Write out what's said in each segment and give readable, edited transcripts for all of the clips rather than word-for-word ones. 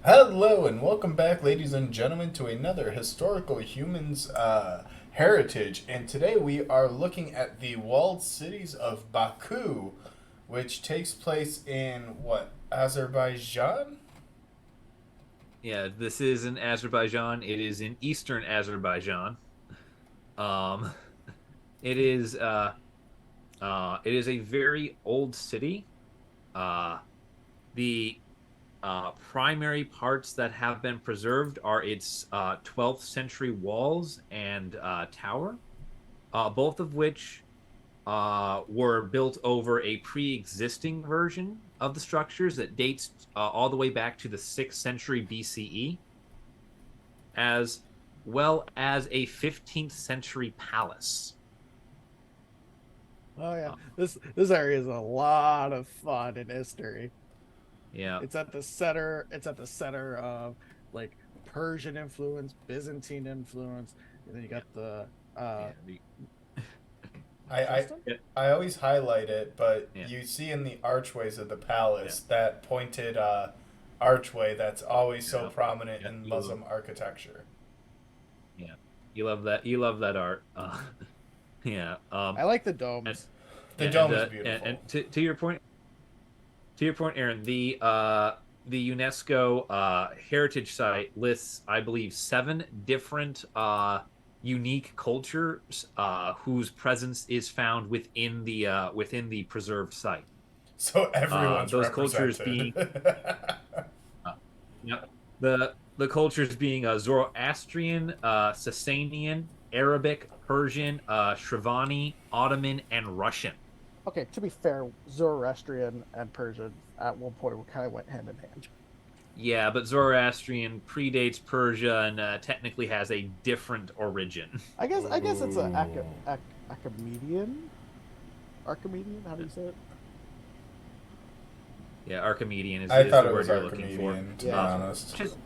Hello and welcome back, ladies and gentlemen, to another historical humans heritage. And today we are looking at the walled cities of Baku, which takes place in what, Azerbaijan? Yeah, this is in Azerbaijan. It is in eastern Azerbaijan. Um, it is it is a very old city. Uh, the primary parts that have been preserved are its 12th century walls and tower, both of which were built over a pre-existing version of the structures that dates all the way back to the 6th century BCE, as well as a 15th century palace. Oh yeah, Uh, this area is a lot of fun in history. yeah, It's at the center. It's at the center of like Persian influence, Byzantine influence, and then you yeah, got the yeah, I, I, Tristan. yeah, I always highlight it, but yeah, you see in the archways of the yeah, palace that pointed archway that's always so yeah, prominent yeah. in Muslim architecture. Yeah. You love that. You love that art. Yeah. I like the And domes. The yeah, dome is and beautiful. to your point, Aaron, the UNESCO heritage site lists, I believe, seven different unique cultures whose presence is found within the preserved site. So everyone's Those cultures represented. being uh, yeah, the cultures being Zoroastrian, Sasanian, Arabic, Persian, Shravani, Ottoman, and Russian. Okay, to be fair, Zoroastrian and Persian at one point kind of went hand in hand. Yeah, but Zoroastrian predates Persia and technically has a different origin. I guess it's a Ooh. Archimedean. Archimedean. How do you say it? Yeah, Archimedean I is thought the it word was you're looking for. Archimedean, to be Yeah. honest. Just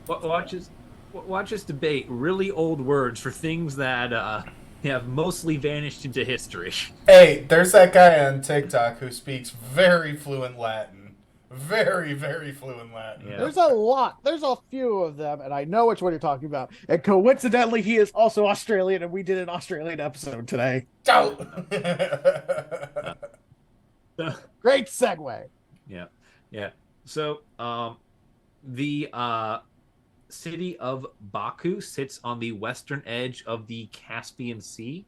watch us watch us debate really old words for things that have mostly vanished into history. Hey, there's that guy on TikTok who speaks very fluent Latin. Very, very fluent Latin. Yeah. There's a lot. There's a few of them, and I know which one you're talking about. And coincidentally, he is also Australian, and we did an Australian episode today. Ciao! Uh, Great segue. yeah. Yeah. So, the city of Baku sits on the western edge of the Caspian Sea.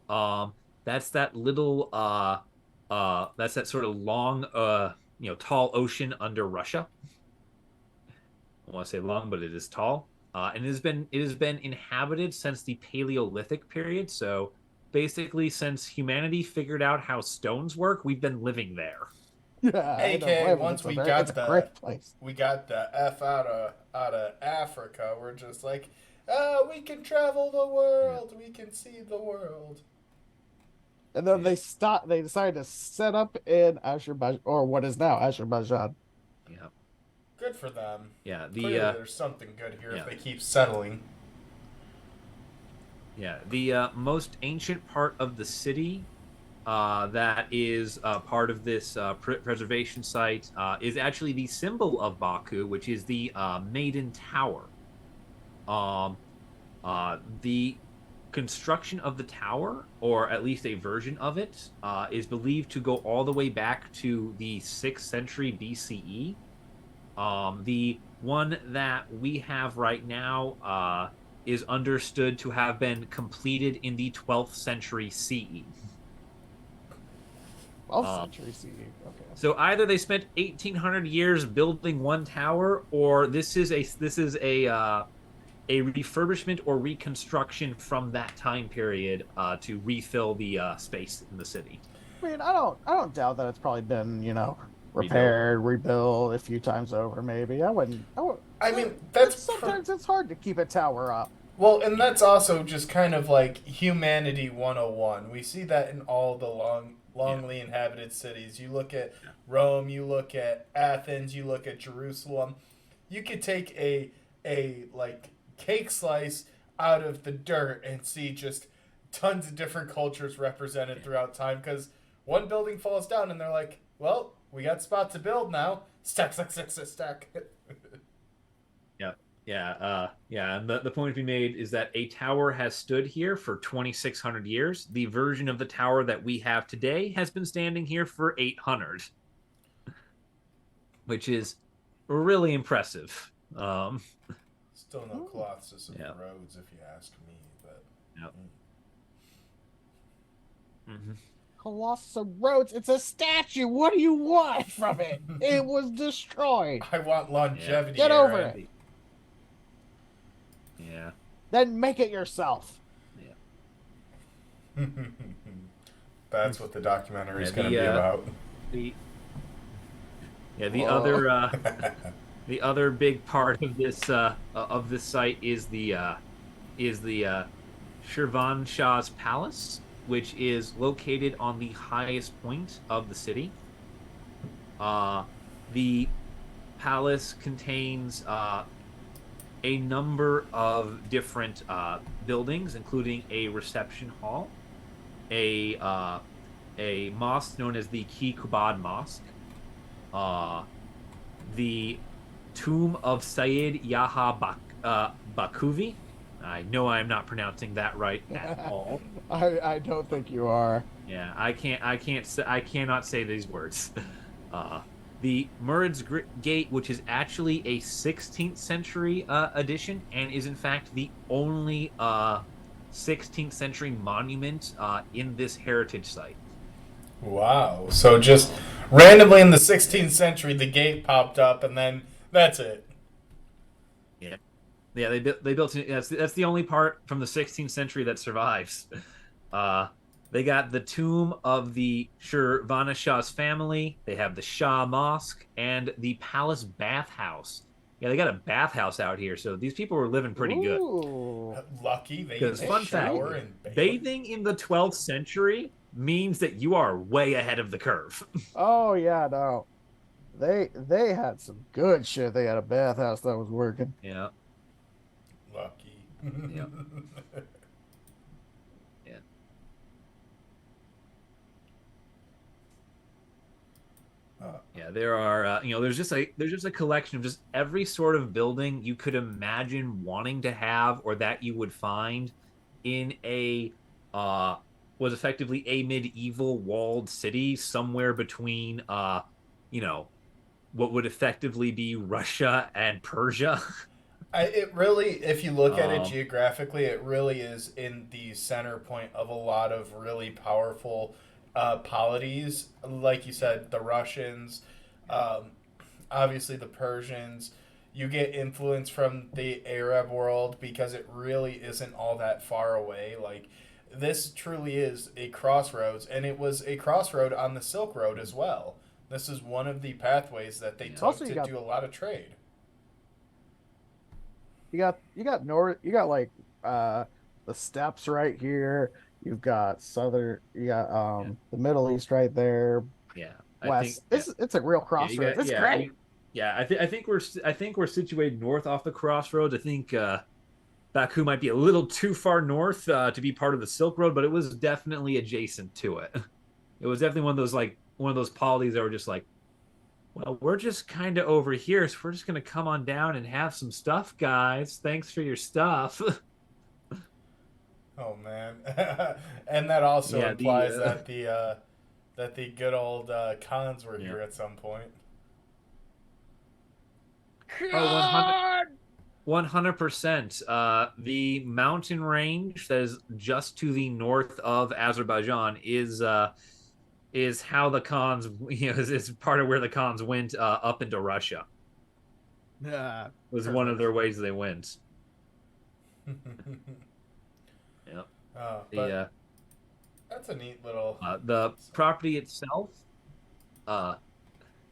Um, that's that little that's that sort of long tall ocean under Russia. I want to say long, but it is tall. And it has been inhabited since the Paleolithic period. So basically, since humanity figured out how stones work, we've been living there. Yeah, I don't AK, blame him. once It's a great place. we got the F out of Africa, we're just like, we can travel the Yeah, world, we can see the world. And then yeah, they decided to set up in Azerbaijan, or what is now Azerbaijan. yeah, Good for them. yeah. Clearly there's something good here if Yeah, they keep settling. yeah. The most ancient part of the city that is part of this preservation site is actually the symbol of Baku, which is the Maiden Tower. Um, the construction of the tower, or at least a version of it, is believed to go all the way back to the 6th century BCE. The one that we have right now is understood to have been completed in the 12th century CE. 12th Um, century CE. Okay. so either they spent 1,800 years building one tower, or this is a refurbishment or reconstruction from that time period to refill the space in the city. I mean, I don't doubt that it's probably been, Rebuilt. repaired, rebuilt a few times over. Maybe I would. I mean, It's sometimes it's hard to keep a tower up. well, and that's also just kind of like humanity 101. We see that in all the Yeah. longly inhabited cities. You look at Yeah. Rome, you look at Athens, you look at Jerusalem. You could take a like cake slice out of the dirt and see just tons of different cultures represented Yeah. throughout time because one building falls down and they're like, "Well, we got spot to build now. Stack, stack, stack, stack, stack." And the point to be made is that a tower has stood here for 2,600 years. The version of the tower that we have today has been standing here for 800, which is really impressive. Still no Colossus of Yeah. Rhodes, if you ask me. But Yep. Mm-hmm. Colossus of Rhodes, it's a statue. What do you want from it? It was destroyed. I want longevity, Get over Aaron. it. Yeah. Then make it yourself. Yeah. That's what the documentary is Yeah, going to be about. The the other big part of this site is the Shirvan Shah's palace, which is located on the highest point of the city. The palace contains a number of different buildings, including a reception hall, a mosque known as the Ki Kubad Mosque, the tomb of Sayyid Yaha Bakuvi. I know I'm not pronouncing that right at all. I don't think you are. Yeah, I cannot say these words. The Murad's Gate, which is actually a 16th century addition and is in fact the only 16th century monument in this heritage site. Wow. So just randomly in the 16th century, the gate popped up, and then that's it. Yeah, yeah. They built it. That's the only part from the 16th century that survives. They got the tomb of the Shirvana Shah's family. They have the Shah Mosque and the Palace Bathhouse. Yeah, they got a bathhouse out here, so these people were living pretty good. Ooh. Lucky they Because fun fact, shower and bathe. bathing in the 12th century means that you are way ahead of the curve. Oh yeah, no. They had some good shit. They had a bathhouse that was working. Yeah, Lucky. yeah, yeah. Yeah, there are there's just a collection of just every sort of building you could imagine wanting to have or that you would find in a was effectively a medieval walled city somewhere between you know what would effectively be Russia and Persia. It really, if you look at it Um, geographically, it really is in the center point of a lot of really powerful polities. Like you said, the Russians, um, obviously the Persians. You get influence from the Arab world because it really isn't all that far away. Like, this truly is a crossroads, and it was a crossroad on the Silk Road as well. This is one of the pathways that they Yeah. took Also, to do a lot of trade. You got like the steppes right here. You've got yeah, the Middle East right there. yeah. I think West. It's a real yeah, you crossroads. got It's great. yeah. I think we're situated north off the crossroads. I think Baku might be a little too far north to be part of the Silk Road, but it was definitely adjacent to it. It was definitely one of those polities that were just like, well, we're just kind of over here, so we're just gonna come on down and have some stuff, guys. Thanks for your stuff. Oh man, and that also Yeah, implies that the good old cons were yeah. here at some point. Oh, God! 100%. The mountain range that is just to the north of Azerbaijan is how the cons is part of where the cons went up into Russia. Yeah, Was one of perfect. their ways they went. Yep. The But that's a neat little. the property itself, uh,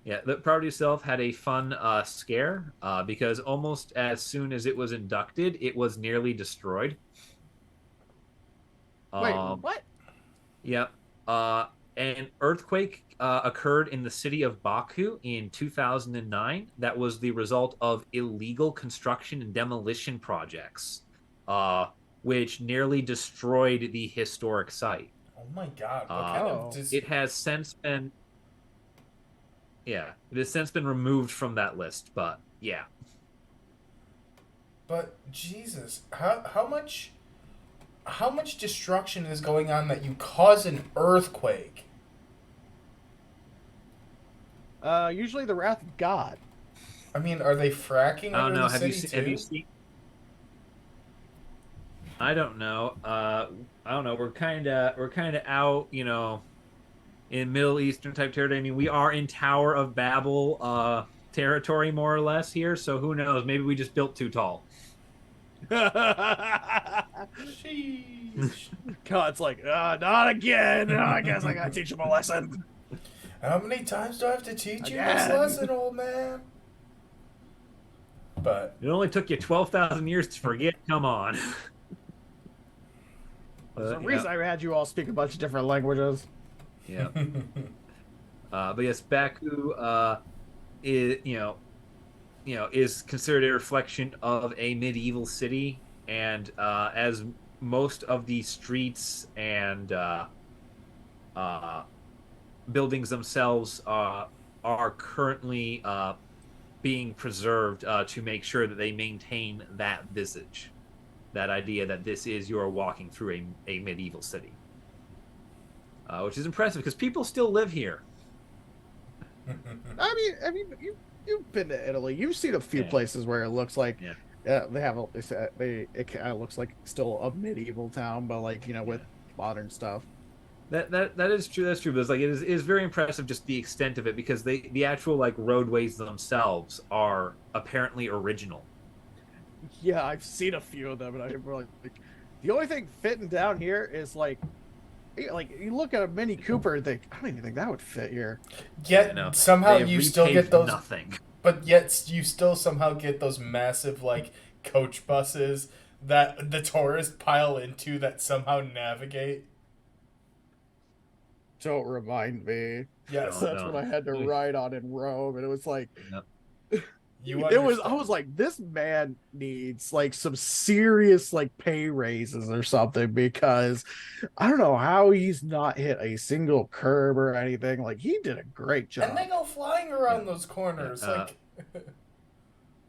yeah, the property itself had a fun scare because almost as soon as it was inducted, it was nearly destroyed. Wait, Um, what? yeah. Uh, an earthquake occurred in the city of Baku in 2009. That was the result of illegal construction and demolition projects, uh, which nearly destroyed the historic site. Oh my God! What Uh, kind of Oh, it has since been, yeah, it has since been removed from that list. But yeah, But Jesus, how much destruction is going on that you cause an earthquake? Usually the wrath of God. I mean, are they fracking I don't under know. the city too? Have you seen? I don't know. I don't know. We're kind of out, in Middle Eastern type territory. I mean, we are in Tower of Babel territory more or less here. So who knows? Maybe we just built too tall. Sheesh. God's like, not again. I guess I gotta teach him a lesson. How many times do I have to teach you this Again. lesson, old man? But It only took you 12,000 years to forget. Come on. There's a Yeah, reason I had you all speak a bunch of different languages. yeah. But yes, Baku is is considered a reflection of a medieval city, and as most of the streets and buildings themselves are currently being preserved to make sure that they maintain that visage, that idea that this is you're walking through a medieval city, which is impressive because people still live here. I mean, you've been to Italy. You've seen a few Yeah. places where it looks like Yeah. it kind of looks like still a medieval town, but like with modern stuff. That is true. That's true. But it's like it is very impressive just the extent of it because the actual like roadways themselves are apparently original. Yeah, I've seen a few of them, and I'm like, the only thing fitting down here is like you look at a Mini Cooper and think, I don't even think that would fit here. yet No, somehow they you still repaved get those. nothing. But yet you still somehow get those massive like coach buses that the tourists pile into that somehow navigate. Don't remind me. Yes, No. That's what I had to ride on in Rome, and it was like you. it was. I Understand. was like, this man needs like some serious like pay raises or something because I don't know how he's not hit a single curb or anything. Like he did a great job. And they go flying around those corners Yeah,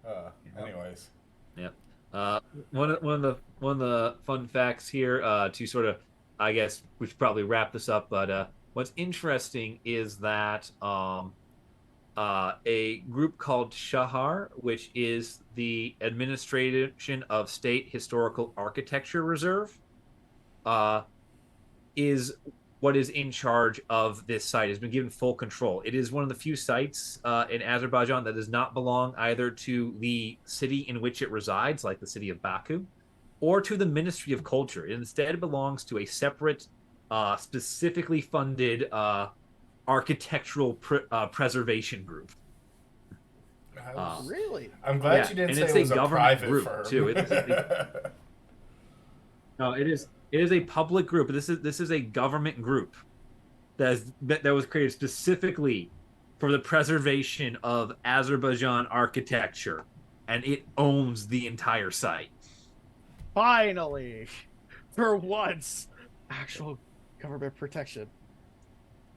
like. Anyways. Yeah. One of the fun facts here to sort of, I guess we should probably wrap this up, but what's interesting is that a group called Shahar, which is the Administration of State Historical Architecture Reserve, is what is in charge of this site, has been given full control. It is one of the few sites in Azerbaijan that does not belong either to the city in which it resides, like the city of Baku, or to the Ministry of Culture. It instead belongs to a separate, specifically funded architectural preservation group. Really? I'm glad Yeah, you didn't and say it's it was a a government private group firm. too. No, it is. It is a public group. This is a government group that was created specifically for the preservation of Azerbaijan architecture, and it owns the entire site. Finally, for once, actual government protection.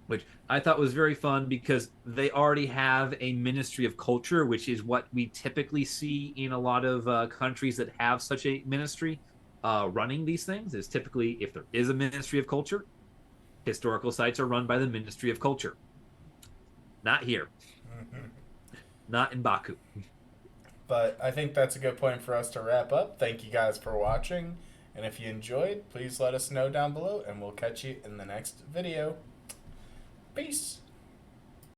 Which I thought was very fun because they already have a Ministry of Culture, which is what we typically see in a lot of countries that have such a ministry running these things. Is typically, if there is a Ministry of Culture, historical sites are run by the Ministry of Culture. Not here. Not in Baku. But I think that's a good point for us to wrap up. Thank you guys for watching. And if you enjoyed, please let us know down below, and we'll catch you in the next video. Peace.